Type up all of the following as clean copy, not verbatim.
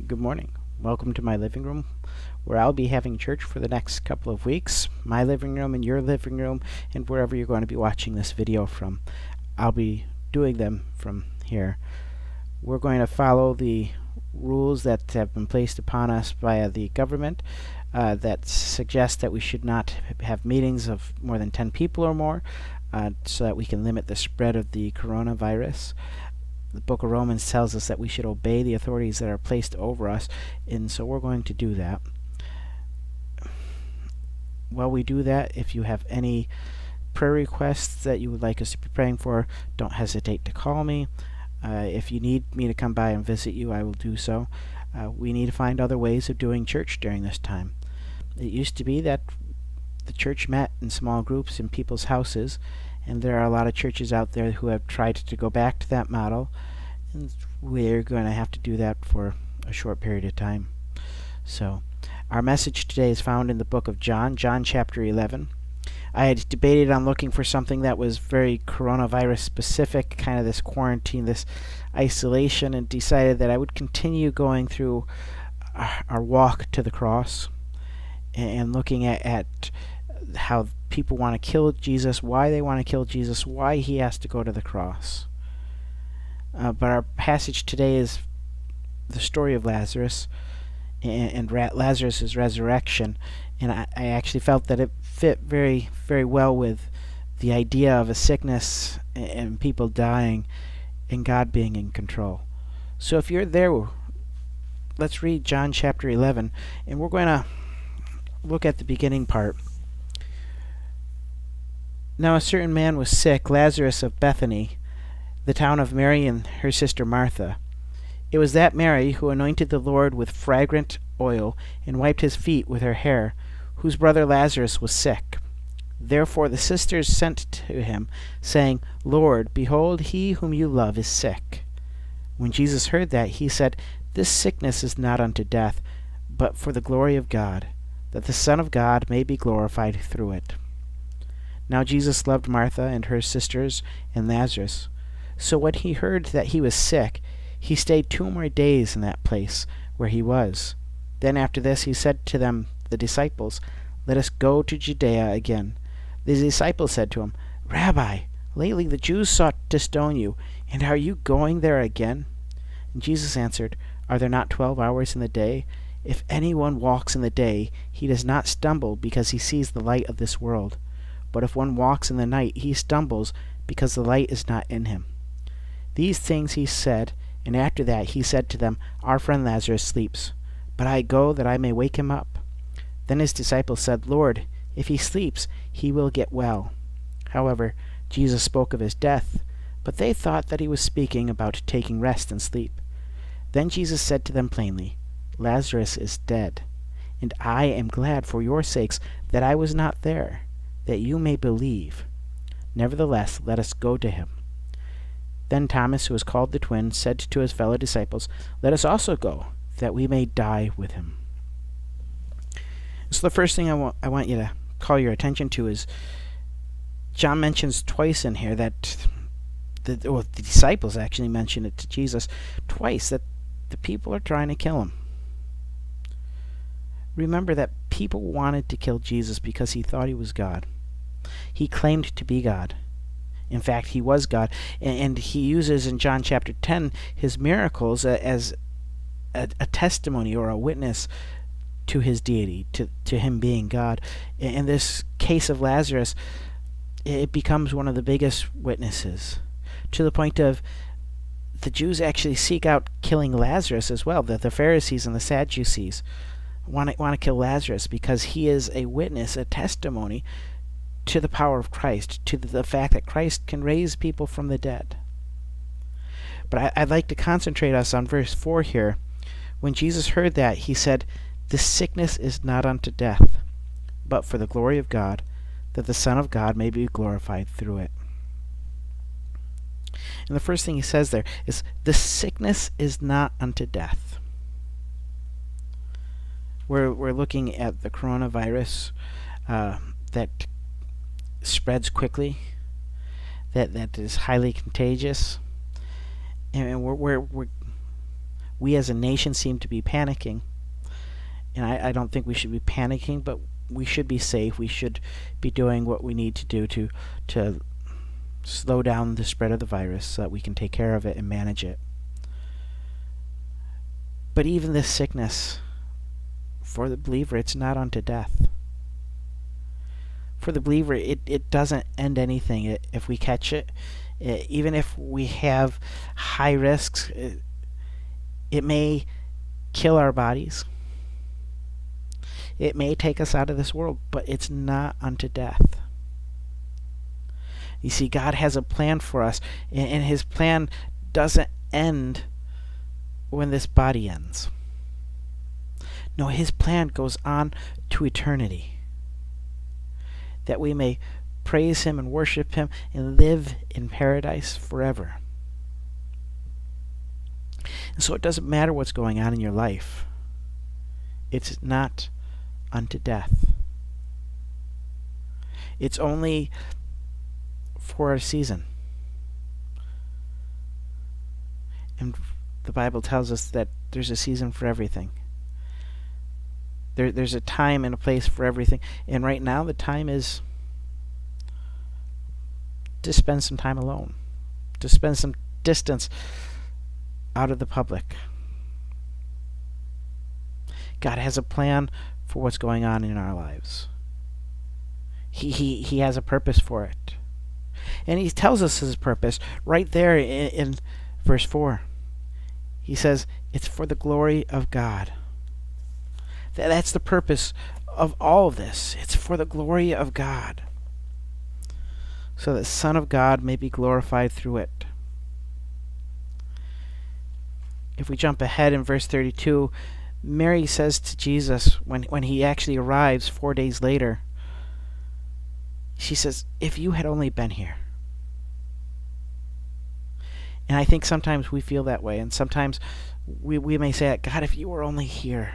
Good morning. Welcome to my living room, where I'll be having church for the next couple of weeks. My living room and your living room, and wherever you're going to be watching this video from. I'll be doing them from here. We're going to follow the rules that have been placed upon us by the government that suggest that we should not have meetings of more than 10 people or more so that we can limit the spread of the coronavirus. The book of Romans tells us that we should obey the authorities that are placed over us, and so we're going to do that. While we do that, if you have any prayer requests that you would like us to be praying for, don't hesitate to call me. If you need me to come by and visit you, I will do so. We need to find other ways of doing church during this time. It used to be that the church met in small groups in people's houses, and there are a lot of churches out there who have tried to go back to that model, and we're going to have to do that for a short period of time. So, our message today is found in the book of John chapter 11. I had debated on looking for something that was very coronavirus specific, kind of this quarantine, this isolation, and decided that I would continue going through our walk to the cross and looking at how people want to kill Jesus, why they want to kill Jesus, why he has to go to the cross. But our passage today is the story of Lazarus and Lazarus' resurrection, and I actually felt that it fit very, very well with the idea of a sickness and people dying and God being in control. So if you're there, let's read John chapter 11, and we're going to look at the beginning part. Now a certain man was sick, Lazarus of Bethany, the town of Mary and her sister Martha. It was that Mary who anointed the Lord with fragrant oil and wiped his feet with her hair, whose brother Lazarus was sick. Therefore the sisters sent to him, saying, Lord, behold, he whom you love is sick. When Jesus heard that, he said, This sickness is not unto death, but for the glory of God, that the Son of God may be glorified through it. Now Jesus loved Martha and her sisters and Lazarus. So when he heard that he was sick, he stayed 2 more days in that place where he was. Then after this he said to them, the disciples, Let us go to Judea again. The disciples said to him, Rabbi, lately the Jews sought to stone you, and are you going there again? And Jesus answered, Are there not 12 hours in the day? If anyone walks in the day, he does not stumble because he sees the light of this world. But if one walks in the night, he stumbles because the light is not in him. These things he said, and after that he said to them, Our friend Lazarus sleeps, but I go that I may wake him up. Then his disciples said, Lord, if he sleeps, he will get well. However, Jesus spoke of his death, but they thought that he was speaking about taking rest and sleep. Then Jesus said to them plainly, Lazarus is dead, and I am glad for your sakes that I was not there, that you may believe. Nevertheless, let us go to him. Then Thomas, who was called the twin, said to his fellow disciples, Let us also go, that we may die with him. So the first thing I want you to call your attention to is John mentions twice in here that the disciples actually mention it to Jesus twice, that the people are trying to kill him. Remember that people wanted to kill Jesus because he thought he was God. He claimed to be God. In fact, he was God. And he uses in John chapter 10 his miracles as a testimony or a witness to his deity, to him being God. In this case of Lazarus, it becomes one of the biggest witnesses, to the point of the Jews actually seek out killing Lazarus as well. The Pharisees and the Sadducees want to kill Lazarus because he is a witness, a testimony to the power of Christ, to the fact that Christ can raise people from the dead. But I'd like to concentrate us on verse 4 here. When Jesus heard that, he said, This sickness is not unto death, but for the glory of God, that the Son of God may be glorified through it. And the first thing he says there is, the sickness is not unto death. We're looking at the coronavirus that spreads quickly, that is highly contagious, and We as a nation seem to be panicking. And I don't think we should be panicking, but we should be safe. We should be doing what we need to do to slow down the spread of the virus so that we can take care of it and manage it. But even this sickness, for the believer, it's not unto death. For the believer, it doesn't end anything. If we catch it, even if we have high risks, it may kill our bodies. It may take us out of this world, but it's not unto death. You see, God has a plan for us, and His plan doesn't end when this body ends. No, His plan goes on to eternity, that we may praise Him and worship Him and live in paradise forever. And so it doesn't matter what's going on in your life. It's not unto death. It's only for a season. And the Bible tells us that there's a season for everything. There's a time and a place for everything. And right now the time is to spend some time alone, to spend some distance out of the public. God has a plan for what's going on in our lives. He has a purpose for it. And He tells us His purpose right there in verse 4. He says, it's for the glory of God. That's the purpose of all of this. It's for the glory of God, so that the Son of God may be glorified through it. If we jump ahead in verse 32, Mary says to Jesus, when He actually arrives 4 days later, she says, if you had only been here. And I think sometimes we feel that way, and sometimes we may say, God, if you were only here.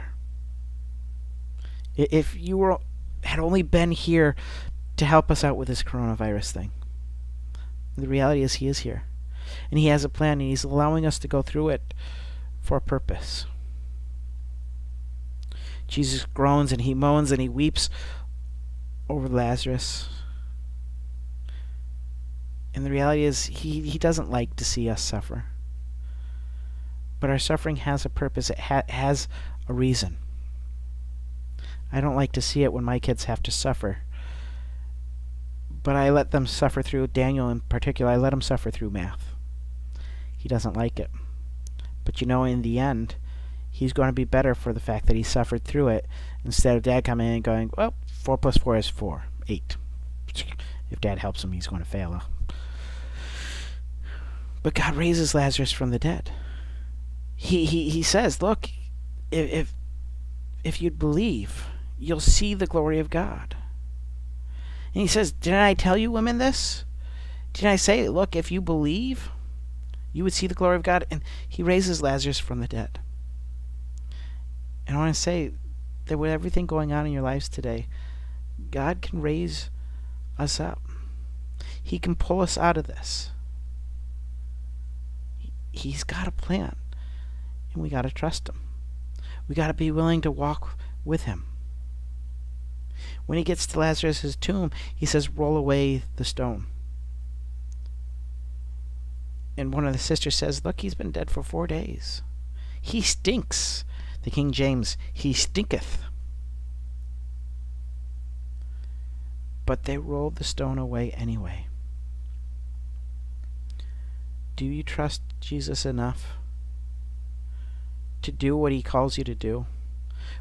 If you had only been here to help us out with this coronavirus thing. The reality is He is here. And He has a plan, and He's allowing us to go through it for a purpose. Jesus groans and He moans and He weeps over Lazarus. And the reality is He doesn't like to see us suffer. But our suffering has a purpose. It has a reason. I don't like to see it when my kids have to suffer. But I let them suffer through, Daniel in particular, I let him suffer through math. He doesn't like it. But in the end, he's going to be better for the fact that he suffered through it, instead of Dad coming in and going, well, 4 plus 4 is 4, 8. If Dad helps him, he's going to fail. But God raises Lazarus from the dead. He says, look, if you'd believe, you'll see the glory of God. And He says, didn't I tell you women this? Didn't I say, look, if you believe, you would see the glory of God? And He raises Lazarus from the dead. And I want to say that with everything going on in your lives today, God can raise us up. He can pull us out of this. He's got a plan. And we got to trust Him. We got to be willing to walk with Him. When He gets to Lazarus' tomb, He says, roll away the stone. And one of the sisters says, look, he's been dead for 4 days. He stinks. The King James, he stinketh. But they rolled the stone away anyway. Do you trust Jesus enough to do what He calls you to do,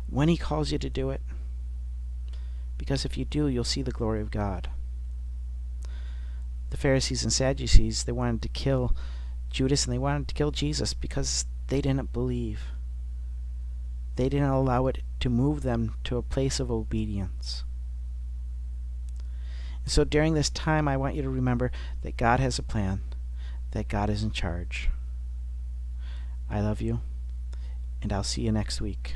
when He calls you to do it? Because if you do, you'll see the glory of God. The Pharisees and Sadducees, they wanted to kill Judas and they wanted to kill Jesus because they didn't believe. They didn't allow it to move them to a place of obedience. So during this time, I want you to remember that God has a plan, that God is in charge. I love you, and I'll see you next week.